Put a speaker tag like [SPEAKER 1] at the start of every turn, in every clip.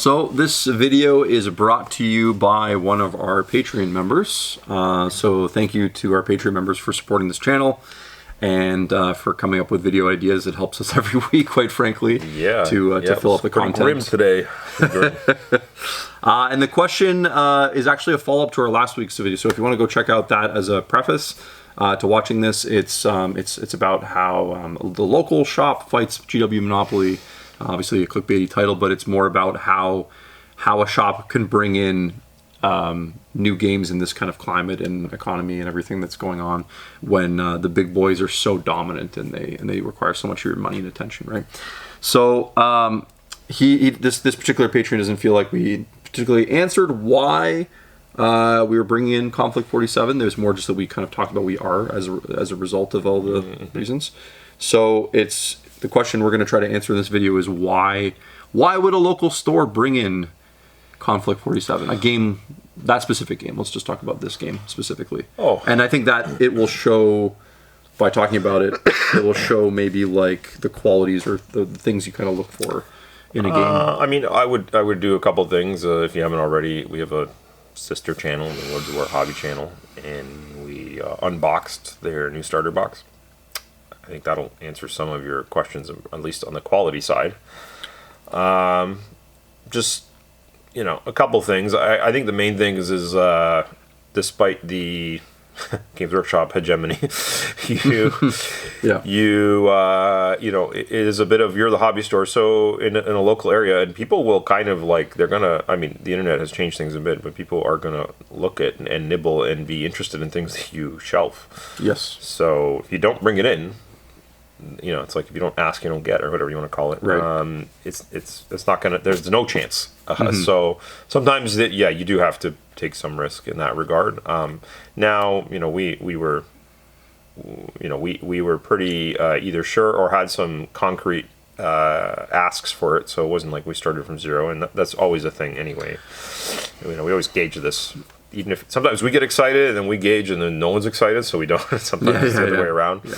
[SPEAKER 1] So this video is brought to you by one of our Patreon members. So thank you to our Patreon members for supporting this channel and for coming up with video ideas. It helps us every week, quite frankly, to fill up the content.
[SPEAKER 2] Grim today.
[SPEAKER 1] And the question is actually a follow-up to our last week's video. So if you want to go check out that as a preface to watching this, it's about how the local shop fights GW Monopoly. Obviously a clickbaity title, but it's more about how a shop can bring in new games in this kind of climate and economy and everything that's going on when the big boys are so dominant and they require so much of your money and attention, right? So this particular patron doesn't feel like we particularly answered why we were bringing in Konflikt 47. There's more just that we kind of talked about we are as a result of all the reasons. So it's the question we're going to try to answer in this video is why would a local store bring in Konflikt 47, a game, that specific game? Let's just talk about this game specifically. And I think that it will show, by talking about it, it will show maybe like the qualities or the things you kind of look for in a game.
[SPEAKER 2] I mean, I would do a couple things. If you haven't already, we have a sister channel, the Lords of War Hobby channel, and we unboxed their new starter box. I think that'll answer some of your questions, at least on the quality side. Just, a couple things. I think the main thing is despite the Games Workshop hegemony, it is a bit of you're the hobby store. So in a local area, and people will kind of like, the internet has changed things a bit, but people are going to look at and nibble and be interested in things that you shelf.
[SPEAKER 1] Yes.
[SPEAKER 2] So if you don't bring it in, it's like if you don't ask, you don't get, or whatever you want to call it.
[SPEAKER 1] Right.
[SPEAKER 2] It's not gonna. There's no chance. So sometimes you do have to take some risk in that regard. Now we were pretty either sure or had some concrete asks for it. So it wasn't like we started from zero, and that's always a thing anyway. We always gauge this. Even if sometimes we get excited and then we gauge and then no one's excited, so we don't. Sometimes it's the other way around. Yeah.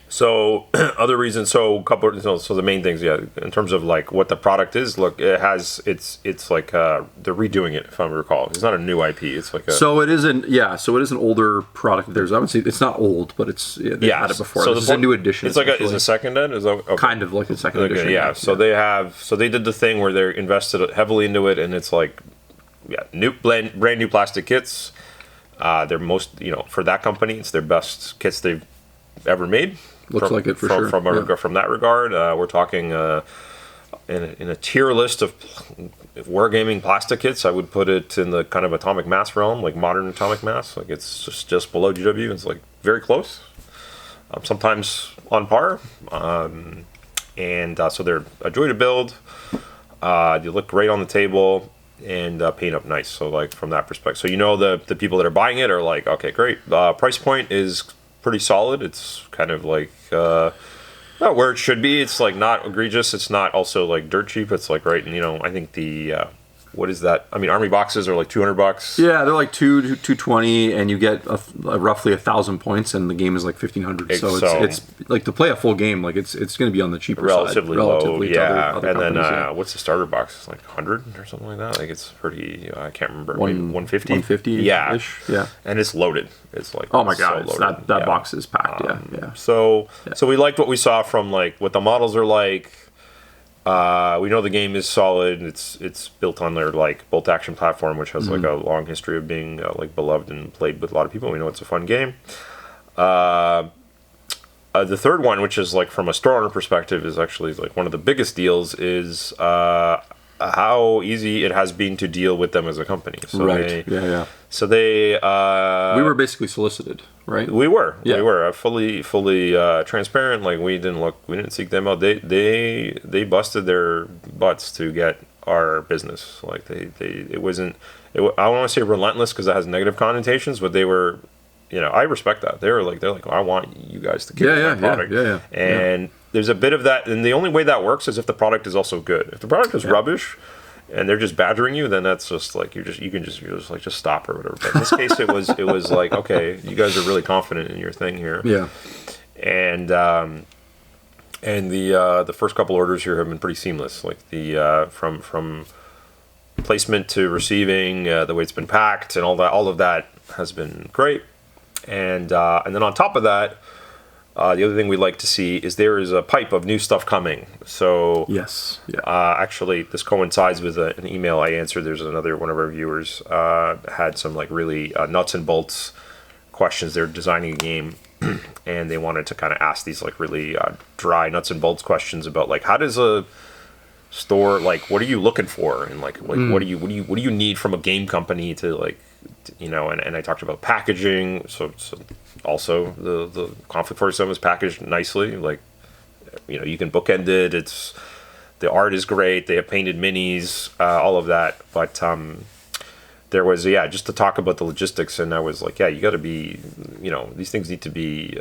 [SPEAKER 2] So other reasons, so the main things, in terms of like what the product is, look, it's like they're redoing it, if I recall. It's not a new IP. It's like
[SPEAKER 1] so it is an older product. I would say it's not old, but they had it before. So this is a new edition.
[SPEAKER 2] It's like is a second ed? Is that, okay.
[SPEAKER 1] Kind of like a second edition.
[SPEAKER 2] Yeah. So they did the thing where they invested heavily into it, and it's like brand new plastic kits. They're most, for that company, it's their best kits they've ever made.
[SPEAKER 1] Looks like it for sure.
[SPEAKER 2] From that regard, we're talking in a tier list of wargaming plastic kits. I would put it in the kind of atomic mass realm, like modern atomic mass. Like it's just below GW. It's like very close, sometimes on par. So they're a joy to build. They look great on the table. And paint up nice. So like from that perspective, so the people that are buying it are like, okay, great. Price point is pretty solid. It's kind of like not where it should be. It's like not egregious. It's not also like dirt cheap. It's like right. And I think the what is that? I mean, army boxes are like $200.
[SPEAKER 1] Yeah, they're like $220, and you get roughly 1,000 points, and the game is like 1,500. So it's like to play a full game, like it's going to be on the cheaper side,
[SPEAKER 2] relatively low. Yeah,
[SPEAKER 1] other
[SPEAKER 2] and then
[SPEAKER 1] yeah.
[SPEAKER 2] What's the starter box? It's like 100 or something like that. Like it's pretty. I can't remember. 150.
[SPEAKER 1] 150.
[SPEAKER 2] Yeah.
[SPEAKER 1] Yeah.
[SPEAKER 2] And it's loaded. It's like
[SPEAKER 1] oh my god,
[SPEAKER 2] so
[SPEAKER 1] that box is packed. Yeah.
[SPEAKER 2] So we liked what we saw from like what the models are like. We know the game is solid. It's built on their like bolt action platform, which has like a long history of being like beloved and played with a lot of people. We know it's a fun game. The third one, which is like from a store owner perspective, is actually like one of the biggest deals. Is how easy it has been to deal with them as a company. So
[SPEAKER 1] right.
[SPEAKER 2] So they
[SPEAKER 1] we were basically solicited, right?
[SPEAKER 2] We were fully transparent. Like we didn't seek them out. They busted their butts to get our business. Like I don't want to say relentless because it has negative connotations, but they were, I respect that. They're like, I want you guys to keep my product. And there's a bit of that, and the only way that works is if the product is also good. If the product is rubbish and they're just badgering you, then that's just like you're just stop or whatever. But in this case, it was like, okay, you guys are really confident in your thing here.
[SPEAKER 1] Yeah.
[SPEAKER 2] And And the first couple orders here have been pretty seamless. Like the from placement to receiving, the way it's been packed and all of that has been great. And then on top of that, the other thing we'd like to see is there is a pipe of new stuff coming. So
[SPEAKER 1] yes, yeah.
[SPEAKER 2] Actually, this coincides with an email I answered. There's another one of our viewers had some like really nuts and bolts questions. They're designing a game, and they wanted to kind of ask these like really dry nuts and bolts questions about like how does a store, like what are you looking for, and like what do you need from a game company to like, you know, and I talked about packaging. So also the Konflikt 47 is packaged nicely, like, you know, you can bookend it. It's, the art is great. They have painted minis, all of that. But there was, just to talk about the logistics, and I was like, you got to be, you know, these things need to be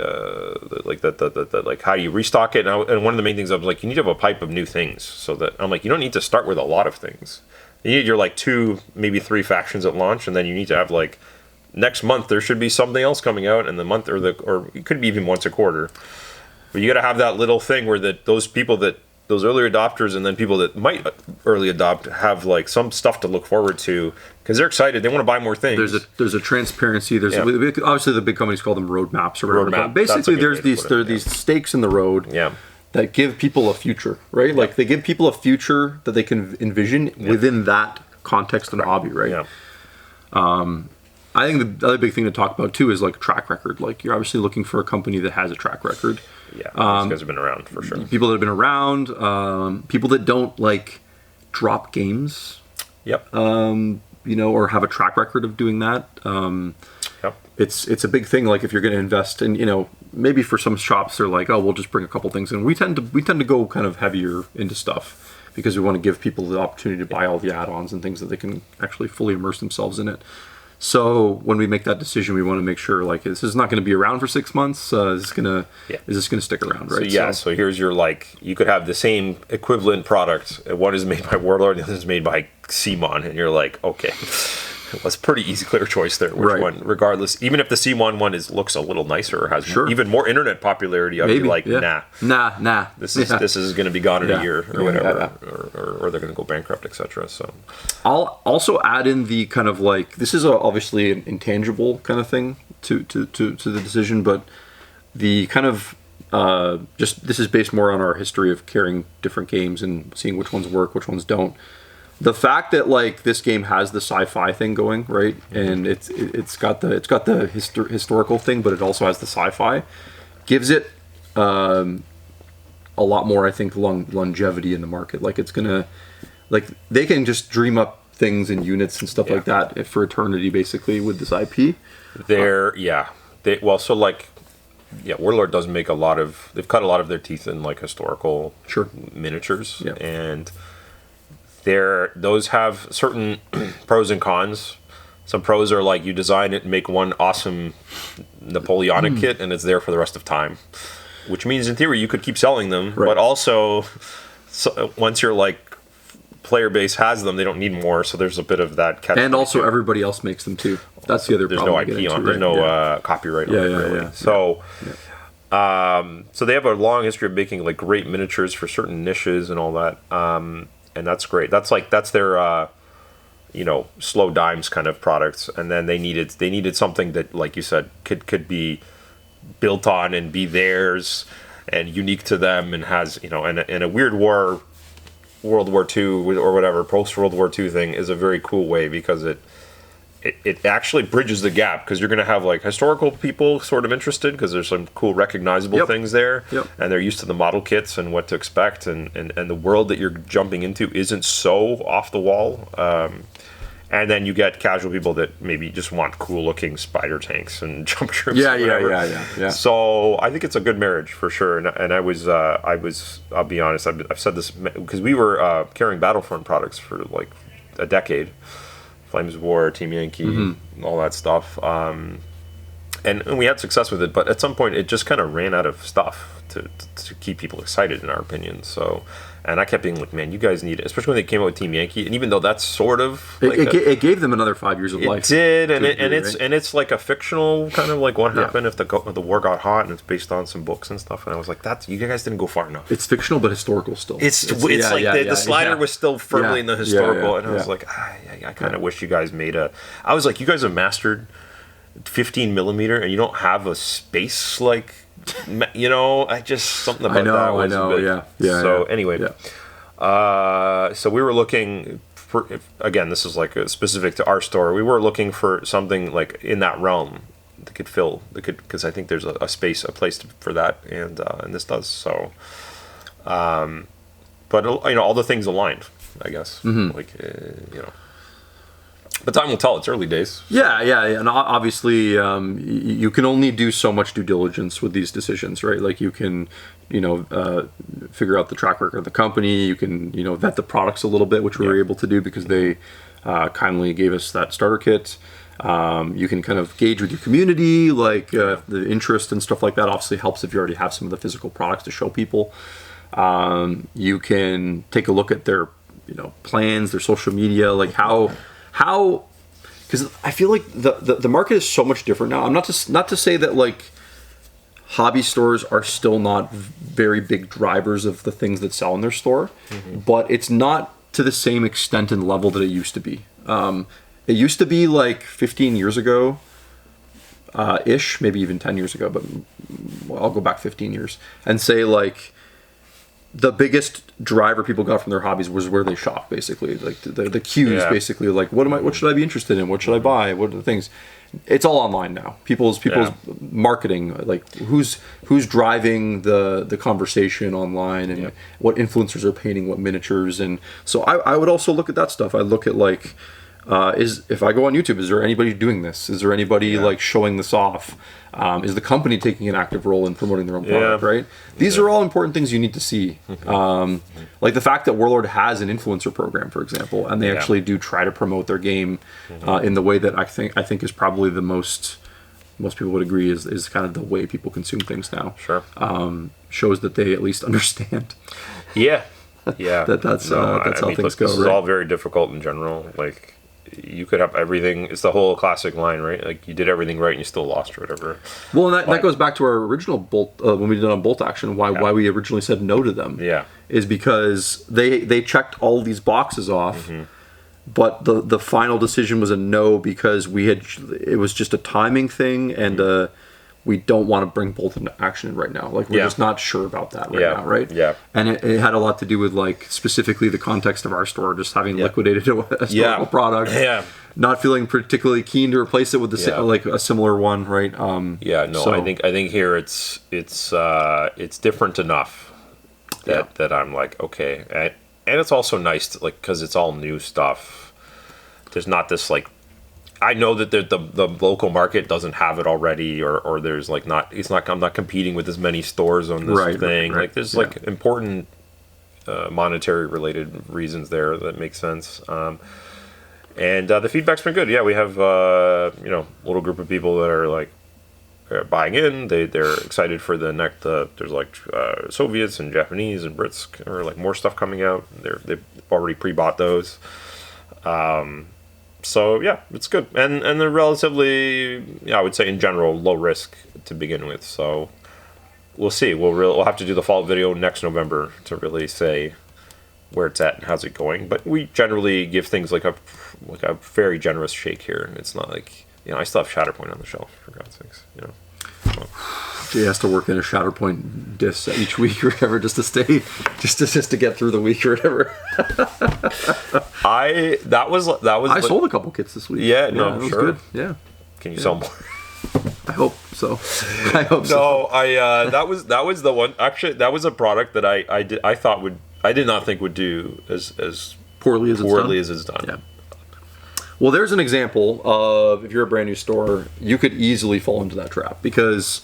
[SPEAKER 2] like the like how do you restock it? And one of the main things I was like, you need to have a pipe of new things, so that I'm like, you don't need to start with a lot of things. You need your like 2, maybe 3 factions at launch, and then you need to have like next month there should be something else coming out, and the month or it could be even once a quarter. But you got to have that little thing where those early adopters and then people that might early adopt have like some stuff to look forward to because they're excited. They want to buy more things.
[SPEAKER 1] There's a transparency. Obviously the big companies call them roadmaps or whatever.
[SPEAKER 2] Roadmap.
[SPEAKER 1] Basically, there's these stakes in the road.
[SPEAKER 2] Yeah.
[SPEAKER 1] That give people a future, right? Yeah. Like they give people a future that they can envision within that context and hobby, right?
[SPEAKER 2] Yeah.
[SPEAKER 1] I think the other big thing to talk about too is like track record. Like you're obviously looking for a company that has a track record.
[SPEAKER 2] Yeah, these guys have been around for sure.
[SPEAKER 1] People that have been around, people that don't like drop games.
[SPEAKER 2] Yep.
[SPEAKER 1] You know, or have a track record of doing that.
[SPEAKER 2] Yep.
[SPEAKER 1] It's a big thing. Like if you're going to invest in, you know, maybe for some shops they're like, oh, we'll just bring a couple things in. We tend to go kind of heavier into stuff because we want to give people the opportunity to buy all the add-ons and things that they can actually fully immerse themselves in it. So when we make that decision, we want to make sure like this is not going to be around for 6 months. Is this going to stick around, right?
[SPEAKER 2] So here's your like, you could have the same equivalent product. One is made by Warlord, the other is made by CMON, and you're like, okay. That's pretty easy, clear choice there. Which one, regardless, even if the CMON one looks a little nicer or has even more internet popularity, I'd be like, nah. This is going to be gone in a year or whatever, or they're going to go bankrupt, etc. So, I'll
[SPEAKER 1] also add in the kind of like this is obviously an intangible kind of thing to the decision, but the kind of just this is based more on our history of carrying different games and seeing which ones work, which ones don't. The fact that like this game has the sci-fi thing going, right, and it's got the historical thing, but it also has the sci-fi, gives it a lot more, I think, longevity in the market. Like it's gonna, like they can just dream up things and units and stuff like that for eternity, basically, with this IP.
[SPEAKER 2] Warlord does make they've cut a lot of their teeth in like historical miniatures, and those have certain pros and cons. Some pros are like you design it and make one awesome Napoleonic kit and it's there for the rest of time, which means in theory you could keep selling them, but also once your like player base has them, they don't need more, so there's a bit of that catch.
[SPEAKER 1] And also everybody else makes them too. That's the other problem.
[SPEAKER 2] There's no IP on, there's no copyright on it really. So so they have a long history of making like great miniatures for certain niches and all that. And that's great. That's their, slow dimes kind of products. And then they needed something that, like you said, could be built on and be theirs and unique to them and has, in a weird World War II or whatever, post-World War II thing is a very cool way because it actually bridges the gap because you're going to have like historical people sort of interested because there's some cool recognizable things there and they're used to the model kits and what to expect and the world that you're jumping into isn't so off the wall, and then you get casual people that maybe just want cool looking spider tanks and jump troops. So I think it's a good marriage for sure, and I was I'll be honest, I've said this because we were carrying Battlefront products for like a decade. Flames of War, Team Yankee, all that stuff. and we had success with it, but at some point it just kind of ran out of stuff to keep people excited, in our opinion. So, and I kept being like, man, you guys need it, especially when they came out with Team Yankee. And even though that's sort of like
[SPEAKER 1] it gave them another 5 years of life.
[SPEAKER 2] It did, and it's like a fictional kind of like what happened if the war got hot, and it's based on some books and stuff. And I was like, you guys didn't go far enough.
[SPEAKER 1] It's fictional but historical still.
[SPEAKER 2] It's like the slider was still firmly in the historical, and I was like, I kind of wish you guys made I was like, you guys have mastered 15 millimeter, and you don't have a space like. I just something about that was so anyway, so we were looking for, again, this is like specific to our store. We were looking for something like in that realm that could fill, because I think there's a place for that, and this does so. But all the things aligned, I guess. But time will tell. It's early days.
[SPEAKER 1] Yeah, and obviously, you can only do so much due diligence with these decisions, right? Like you can, figure out the track record of the company. You can, vet the products a little bit, which we were able to do because they kindly gave us that starter kit. You can kind of gauge with your community, like the interest and stuff like that. Obviously, helps if you already have some of the physical products to show people. You can take a look at their, plans, their social media, like how, because I feel like the market is so much different now. I'm not to say that like hobby stores are still not very big drivers of the things that sell in their store, but it's not to the same extent and level that it used to be. It used to be like 15 years ago, ish, maybe even 10 years ago, but I'll go back 15 years and say like the biggest driver people got from their hobbies was where they shop, basically. Like the cues, basically. Like what should I be interested in? What should I buy? What are the things? It's all online now. People's marketing, like who's driving the conversation online, and what influencers are painting what miniatures. And so I would also look at that stuff. I look at like if I go on YouTube, is there anybody doing this? Is there anybody like showing this off? Is the company taking an active role in promoting their own product, right? These are all important things you need to see. Like the fact that Warlord has an influencer program, for example, and they actually do try to promote their game in the way that I think is probably the most people would agree is kind of the way people consume things now.
[SPEAKER 2] Sure.
[SPEAKER 1] Shows that they at least understand.
[SPEAKER 2] That's
[SPEAKER 1] how things go.
[SPEAKER 2] This is all very difficult in general. Like, you could have everything. It's the whole classic line, right? Like, you did everything right and you still lost or whatever.
[SPEAKER 1] Well, and that goes back to our original Bolt, when we did on Bolt Action, why we originally said no to them. Is because they checked all these boxes off, but the final decision was a no because it was just a timing thing, and we don't want to bring Bolt into action right now. Like, we're just not sure about that now, right? And it had a lot to do with, like, specifically the context of our store, just having liquidated a historical product. Not feeling particularly keen to replace it with like a similar one, right?
[SPEAKER 2] I think here it's different enough that I'm like, okay. And it's also nice to, like, because it's all new stuff. There's not this, like, I know that the local market doesn't have it already, or there's like I'm not competing with as many stores on this thing. Like, there's like important monetary related reasons there that make sense. And the feedback's been good. Yeah, we have a little group of people that are like buying in. They're excited for the next. There's like Soviets and Japanese and Brits, or like more stuff coming out. They've already pre-bought those. So yeah, it's good, and they're relatively, I would say in general, low risk to begin with. So we'll see. We'll have to do the follow-up video next November to really say where it's at and how's it going. But we generally give things like a very generous shake here. It's not like, I still have Shatterpoint on the shelf, for God's sakes. So.
[SPEAKER 1] Jay has to work in a Shatterpoint disc each week or whatever, just to get through the week or whatever.
[SPEAKER 2] I
[SPEAKER 1] sold a couple kits this week.
[SPEAKER 2] Yeah, no, I'm sure.
[SPEAKER 1] Good. Yeah.
[SPEAKER 2] Can you sell more?
[SPEAKER 1] I hope so.
[SPEAKER 2] That was the one. Actually, that was a product that I did not think would do as poorly as it's done.
[SPEAKER 1] Yeah. Well, there's an example of, if you're a brand new store, you could easily fall into that trap, because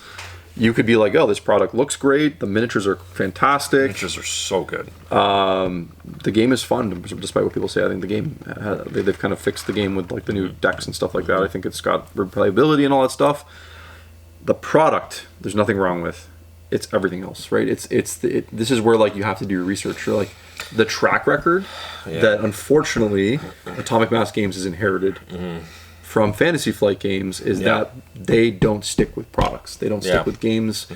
[SPEAKER 1] you could be like, oh, this product looks great, the miniatures are fantastic.
[SPEAKER 2] Miniatures are so good.
[SPEAKER 1] The game is fun, despite what people say. I think the game, they've kind of fixed the game with like the new decks and stuff like that. I think it's got replayability and all that stuff. the product, there's nothing wrong with. It's everything else, right? This is where like you have to do your research. Or like the track record that unfortunately Atomic Mass Games has inherited from Fantasy Flight Games is that they don't stick with products. They don't stick with games.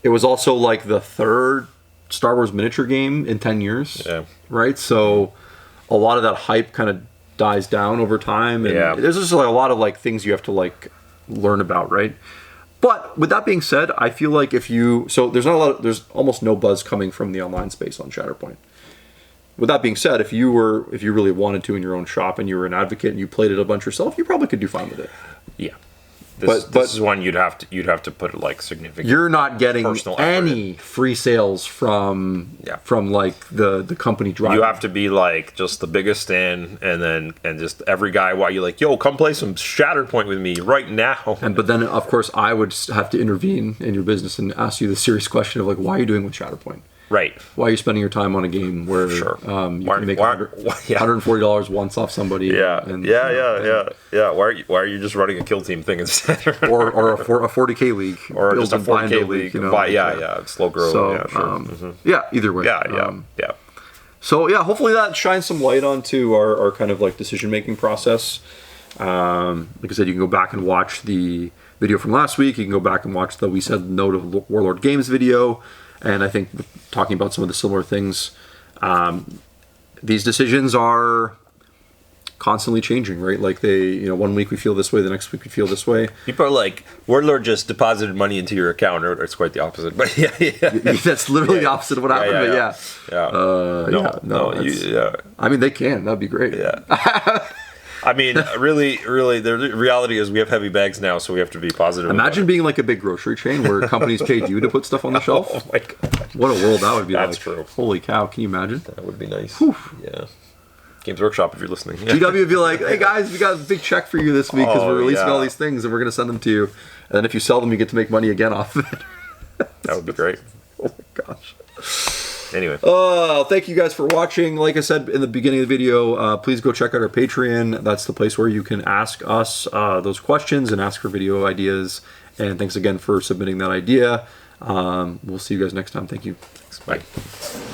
[SPEAKER 1] It was also like the third Star Wars miniature game in 10 years, right? So a lot of that hype kind of dies down over time, and there's just like a lot of like things you have to like learn about, right? But with that being said, I feel like there's almost no buzz coming from the online space on Shatterpoint. With that being said, if you really wanted to in your own shop and you were an advocate and you played it a bunch yourself, you probably could do fine with it.
[SPEAKER 2] Yeah. This is one you'd have to put like significant.
[SPEAKER 1] You're not getting any free sales from like the company driving.
[SPEAKER 2] You have to be like just the biggest stand, and just every guy while you like, yo, come play some Shatterpoint with me right now.
[SPEAKER 1] But then of course I would have to intervene in your business and ask you the serious question of like, why are you doing with Shatterpoint?
[SPEAKER 2] Right.
[SPEAKER 1] Why are you spending your time on a game where you can make $140 once off somebody?
[SPEAKER 2] Yeah. Why are you just running a kill team thing instead?
[SPEAKER 1] or a 40K league,
[SPEAKER 2] or just a 40K league?
[SPEAKER 1] You know,
[SPEAKER 2] slow grow.
[SPEAKER 1] So, either way.
[SPEAKER 2] Yeah.
[SPEAKER 1] So hopefully that shines some light onto our kind of like decision making process. Like I said, you can go back and watch the video from last week. You can go back and watch the We Said No to Warlord Games video. And I think talking about some of the similar things, these decisions are constantly changing, right? Like one week we feel this way, the next week we feel this way.
[SPEAKER 2] People are like, Warlord just deposited money into your account, or it's quite the opposite. But
[SPEAKER 1] that's literally the opposite of what happened. I mean, they can. That'd be great.
[SPEAKER 2] Yeah. I mean, really, the reality is we have heavy bags now, so we have to be positive.
[SPEAKER 1] Imagine being like a big grocery chain where companies paid you to put stuff on the shelf.
[SPEAKER 2] Oh my God.
[SPEAKER 1] What a world that would be.
[SPEAKER 2] That's true.
[SPEAKER 1] Holy cow, can you imagine?
[SPEAKER 2] That would be nice.
[SPEAKER 1] Whew.
[SPEAKER 2] Yeah. Games Workshop, if you're listening.
[SPEAKER 1] GW would be like, hey guys, we got a big check for you this week because we're releasing all these things and we're going to send them to you. And then if you sell them, you get to make money again off of it.
[SPEAKER 2] That would be great.
[SPEAKER 1] Oh my gosh.
[SPEAKER 2] Anyway.
[SPEAKER 1] Thank you guys for watching. Like I said in the beginning of the video, please go check out our Patreon. That's the place where you can ask us those questions and ask for video ideas. And thanks again for submitting that idea. We'll see you guys next time. Thank you.
[SPEAKER 2] Thanks. Bye.